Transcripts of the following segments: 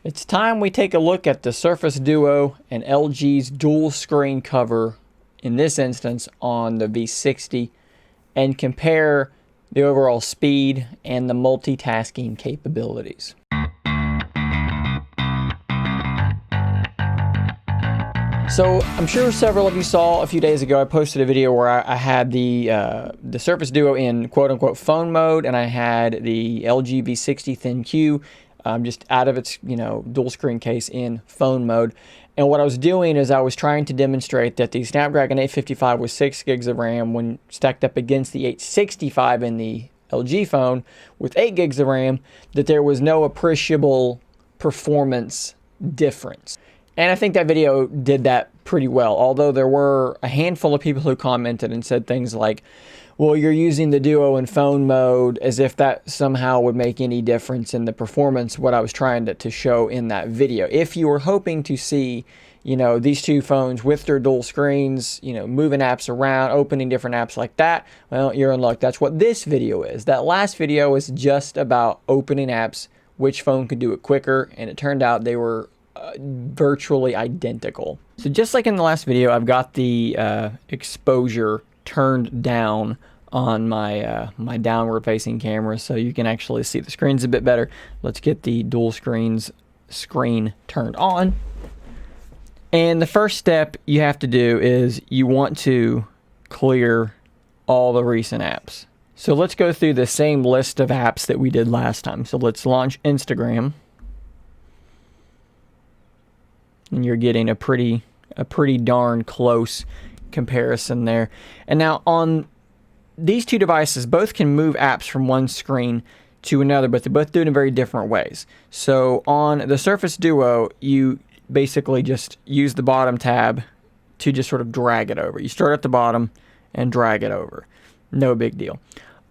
It's time we take a look at the Surface Duo and LG's dual screen cover, in this instance on the V60, and compare the overall speed and the multitasking capabilities. So I'm sure several of you saw a few days ago, I posted a video where I had the Surface Duo in quote-unquote phone mode, and I had the LG V60 ThinQ just out of its dual screen case in phone mode. And what I was doing is I was trying to demonstrate that the Snapdragon 855 with 6 gigs of RAM, when stacked up against the 865 in the LG phone with 8 gigs of RAM, that there was no appreciable performance difference. And I think that video did that pretty well, although there were a handful of people who commented and said things like, well, you're using the Duo in phone mode, as if that somehow would make any difference in the performance, what I was trying to show in that video. If you were hoping to see, these two phones with their dual screens, moving apps around, opening different apps like that, well, you're in luck. That's what this video is. That last video was just about opening apps, which phone could do it quicker, and it turned out they were virtually identical. So just like in the last video, I've got the exposure turned down on my my downward facing camera, so you can actually see the screens a bit better. Let's get the dual screen turned on. And the first step you have to do is you want to clear all the recent apps. So let's go through the same list of apps that we did last time. So let's launch Instagram. And you're getting a pretty darn close comparison there. And now on these two devices, both can move apps from one screen to another, but they both do it in very different ways. So on the Surface Duo, you basically just use the bottom tab to just sort of drag it over. You start at the bottom and drag it over. No big deal.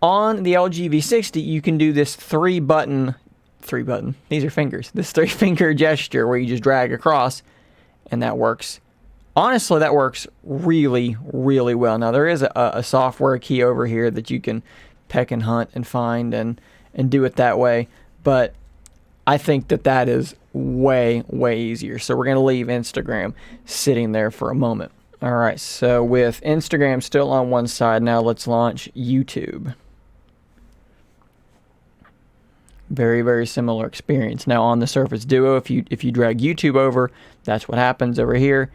On the LG V60, you can do this three button, these are fingers, this 3-finger gesture where you just drag across, and that works. Honestly, that works really, really well. Now, there is a software key over here that you can peck and hunt and find and do it that way, but I think that is way, way easier. So we're going to leave Instagram sitting there for a moment. All right, so with Instagram still on one side, now let's launch YouTube. Very, very similar experience. Now on the Surface Duo, if you drag YouTube over, that's what happens over here.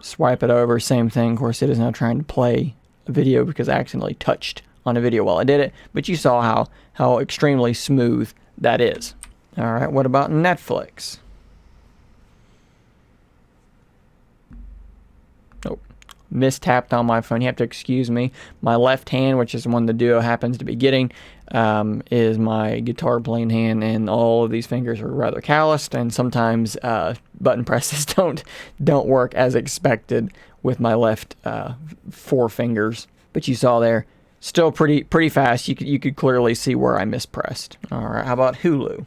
Swipe it over, same thing. Of course, it is now trying to play a video because I accidentally touched on a video while I did it, but you saw how extremely smooth that is. All right, what about Netflix? Oh, mistapped on my phone. You have to excuse me. My left hand, which is the one the Duo happens to be getting, is my guitar playing hand, and all of these fingers are rather calloused, and sometimes button presses don't work as expected with my left 4 fingers. But you saw there, still pretty fast. You could clearly see where I mispressed. All right, how about Hulu?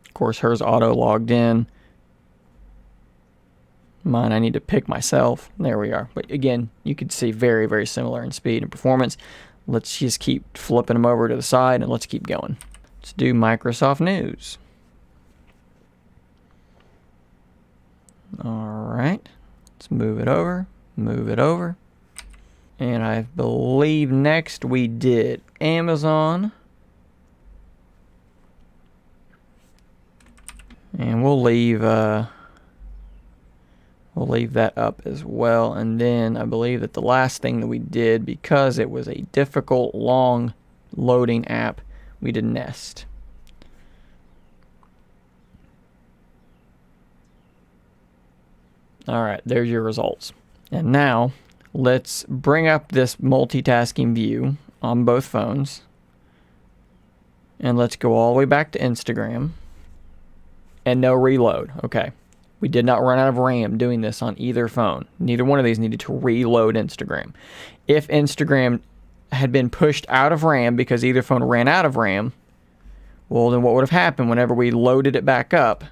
Of course, hers auto logged in. Mine, I need to pick myself. There we are. But again, you could see very, very similar in speed and performance. Let's just keep flipping them over to the side, and let's keep going. Let's do Microsoft News. All right. Let's move it over. Move it over. And I believe next we did Amazon. And we'll leave that up as well. And then I believe that the last thing that we did, because it was a difficult, long loading app, we did Nest. All right, there's your results. And now let's bring up this multitasking view on both phones. And let's go all the way back to Instagram. And no reload. Okay. We did not run out of RAM doing this on either phone. Neither one of these needed to reload Instagram. If Instagram had been pushed out of RAM because either phone ran out of RAM, well, then what would have happened whenever we loaded it back up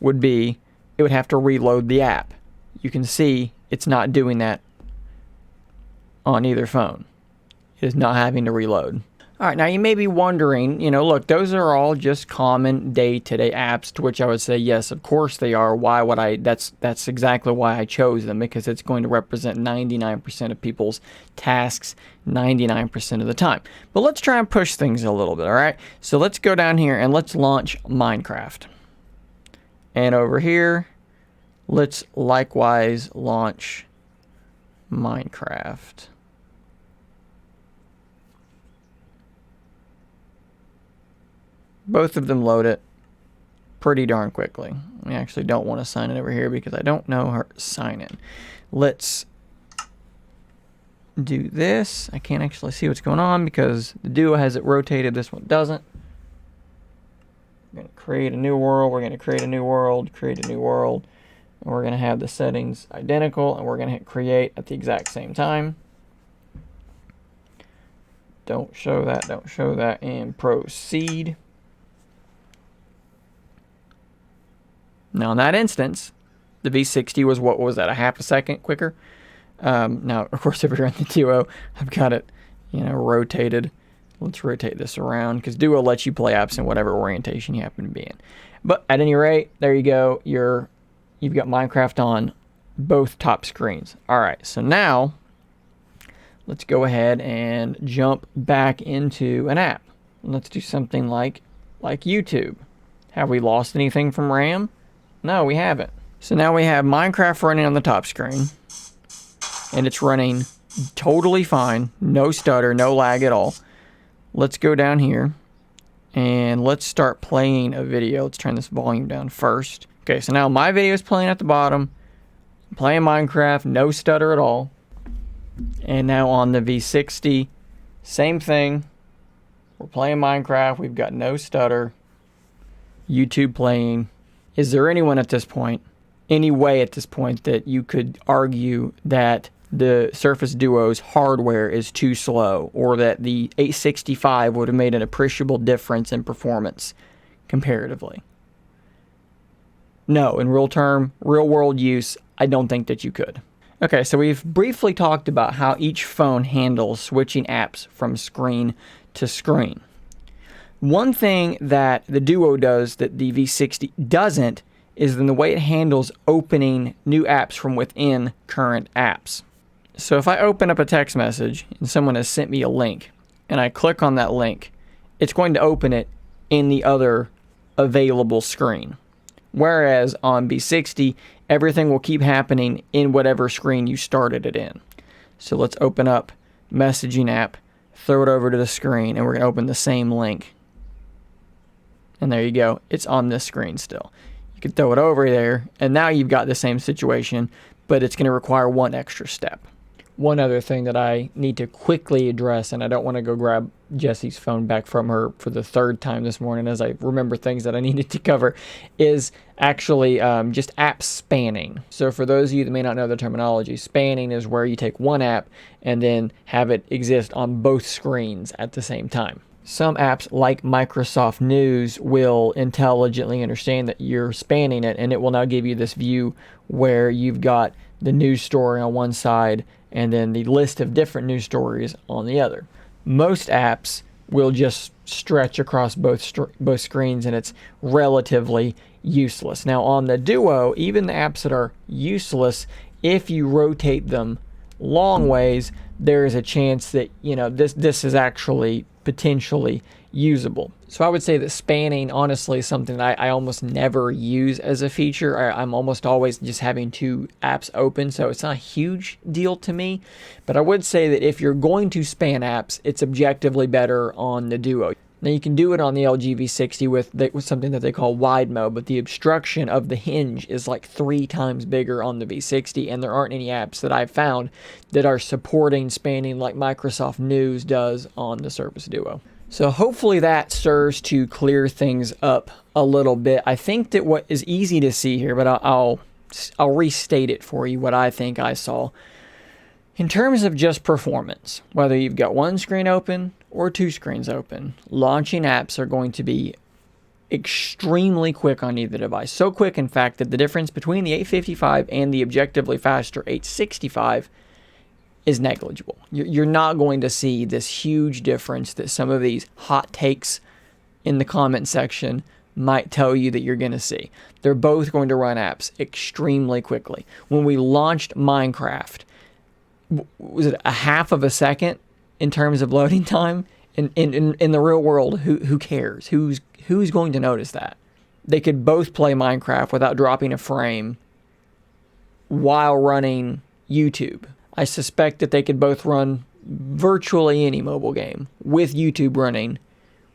would be it would have to reload the app. You can see it's not doing that on either phone. It is not having to reload. All right, now you may be wondering, look, those are all just common day-to-day apps, to which I would say, yes, of course they are. Why would I? That's exactly why I chose them, because it's going to represent 99% of people's tasks 99% of the time. But let's try and push things a little bit, all right? So let's go down here and let's launch Minecraft. And over here, let's likewise launch Minecraft. Both of them load it pretty darn quickly. I actually don't want to sign in over here because I don't know how to sign in. Let's do this. I can't actually see what's going on because the Duo has it rotated. This one doesn't. We're going to create a new world. We're going to create a new world, create a new world. And we're going to have the settings identical, and we're going to hit create at the exact same time. Don't show that, and proceed. Now, in that instance, the V60 was, what was that, a half a second quicker? Now, of course, if you're in the Duo, I've got it, rotated. Let's rotate this around, because Duo lets you play apps in whatever orientation you happen to be in. But at any rate, there you go. You've got Minecraft on both top screens. All right, so now let's go ahead and jump back into an app. Let's do something like YouTube. Have we lost anything from RAM? No, we haven't. So now we have Minecraft running on the top screen, and it's running totally fine. No stutter, no lag at all. Let's go down here, and let's start playing a video. Let's turn this volume down first. Okay, so now my video is playing at the bottom. I'm playing Minecraft, no stutter at all. And now on the V60, same thing. We're playing Minecraft. We've got no stutter. YouTube playing. Is there any way at this point that you could argue that the Surface Duo's hardware is too slow, or that the 865 would have made an appreciable difference in performance comparatively? No, in real world use, I don't think that you could. Okay, so we've briefly talked about how each phone handles switching apps from screen to screen. One thing that the Duo does that the V60 doesn't is in the way it handles opening new apps from within current apps. So if I open up a text message and someone has sent me a link and I click on that link, it's going to open it in the other available screen. Whereas on V60, everything will keep happening in whatever screen you started it in. So let's open up messaging app, throw it over to the screen, and we're going to open the same link. And there you go. It's on this screen still. You can throw it over there, and now you've got the same situation, but it's going to require one extra step. One other thing that I need to quickly address, and I don't want to go grab Jessie's phone back from her for the third time this morning as I remember things that I needed to cover, is actually just app spanning. So for those of you that may not know the terminology, spanning is where you take one app and then have it exist on both screens at the same time. Some apps like Microsoft News will intelligently understand that you're spanning it, and it will now give you this view where you've got the news story on one side and then the list of different news stories on the other. Most apps will just stretch across both screens, and it's relatively useless. Now on the Duo, even the apps that are useless, if you rotate them long ways, there is a chance that this is actually potentially usable. So I would say that spanning, honestly, is something that I almost never use as a feature. I'm almost always just having two apps open, so it's not a huge deal to me. But I would say that if you're going to span apps, it's objectively better on the Duo. Now you can do it on the LG V60 with something that they call wide mode, but the obstruction of the hinge is like 3 times bigger on the V60, and there aren't any apps that I've found that are supporting spanning like Microsoft News does on the Surface Duo. So hopefully that serves to clear things up a little bit. I think that what is easy to see here, but I'll restate it for you, what I think I saw. In terms of just performance, whether you've got one screen open or 2 screens open, launching apps are going to be extremely quick on either device. So quick, in fact, that the difference between the 855 and the objectively faster 865 is negligible. You're not going to see this huge difference that some of these hot takes in the comment section might tell you that you're going to see. They're both going to run apps extremely quickly. When we launched Minecraft, was it a half of a second in terms of loading time? In the real world, who cares? Who's going to notice that? They could both play Minecraft without dropping a frame while running YouTube. I suspect that they could both run virtually any mobile game with YouTube running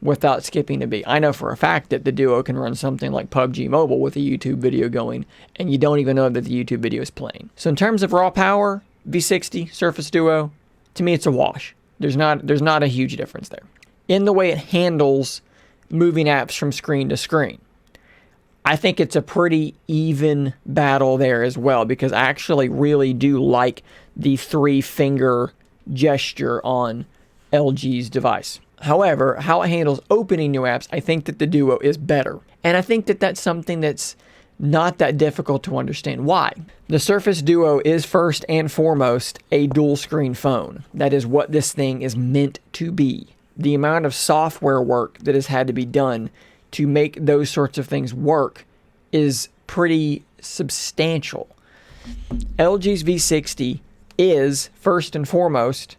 without skipping a beat. I know for a fact that the Duo can run something like PUBG Mobile with a YouTube video going, and you don't even know that the YouTube video is playing. So in terms of raw power, V60, Surface Duo, to me it's a wash. There's not a huge difference there. In the way it handles moving apps from screen to screen, I think it's a pretty even battle there as well, because I actually really do like the 3-finger gesture on LG's device. However, how it handles opening new apps, I think that the Duo is better. And I think that that's something that's not that difficult to understand. Why? The Surface Duo is first and foremost a dual screen phone. That is what this thing is meant to be. The amount of software work that has had to be done to make those sorts of things work is pretty substantial. LG's V60 is first and foremost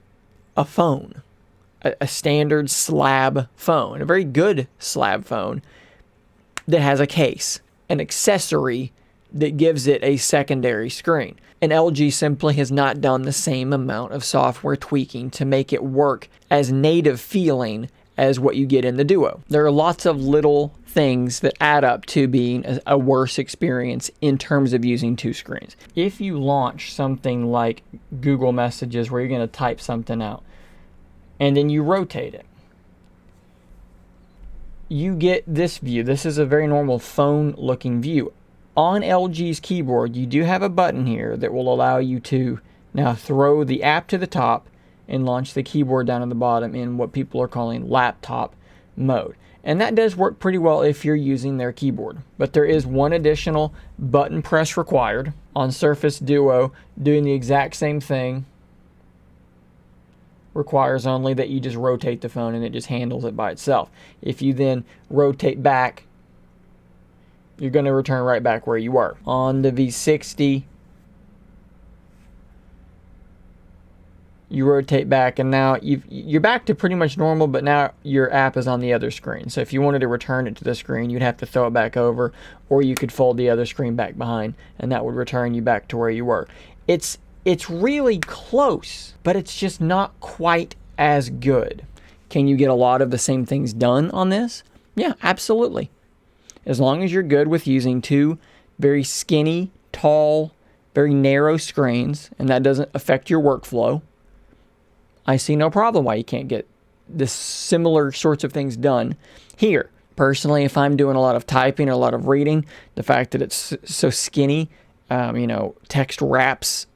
a phone, a standard slab phone, a very good slab phone that has a case, an accessory that gives it a secondary screen. And LG simply has not done the same amount of software tweaking to make it work as native feeling as what you get in the Duo. There are lots of little things that add up to being a worse experience in terms of using two screens. If you launch something like Google Messages where you're going to type something out and then you rotate it, you get this view. This is a very normal phone looking view. On LG's keyboard, you do have a button here that will allow you to now throw the app to the top and launch the keyboard down at the bottom in what people are calling laptop mode. And that does work pretty well if you're using their keyboard. But there is one additional button press required. On Surface Duo, doing the exact same thing requires only that you just rotate the phone and it just handles it by itself. If you then rotate back, you're going to return right back where you were. On the V60, you rotate back and now you're back to pretty much normal, but now your app is on the other screen. So if you wanted to return it to the screen, you'd have to throw it back over, or you could fold the other screen back behind and that would return you back to where you were. It's really close, but it's just not quite as good. Can you get a lot of the same things done on this? Yeah, absolutely. As long as you're good with using two very skinny, tall, very narrow screens, and that doesn't affect your workflow, I see no problem why you can't get this similar sorts of things done here. Personally, if I'm doing a lot of typing or a lot of reading, the fact that it's so skinny, text wraps.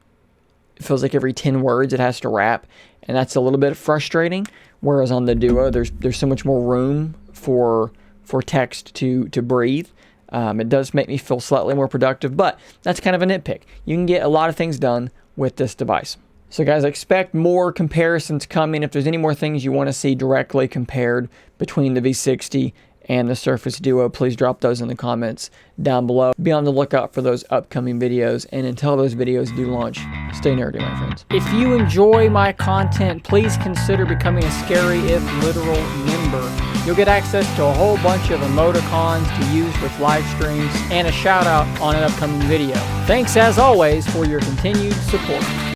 It feels like every 10 words it has to wrap, and that's a little bit frustrating. Whereas on the Duo, there's so much more room for text to breathe. It does make me feel slightly more productive, but that's kind of a nitpick. You can get a lot of things done with this device. So guys, expect more comparisons coming. If there's any more things you want to see directly compared between the V60 and the Surface Duo, please drop those in the comments down below. Be on the lookout for those upcoming videos, and until those videos do launch, stay nerdy, my friends. If you enjoy my content, please consider becoming a Scary If Literal member. You'll get access to a whole bunch of emoticons to use with live streams and a shout out on an upcoming video. Thanks as always for your continued support.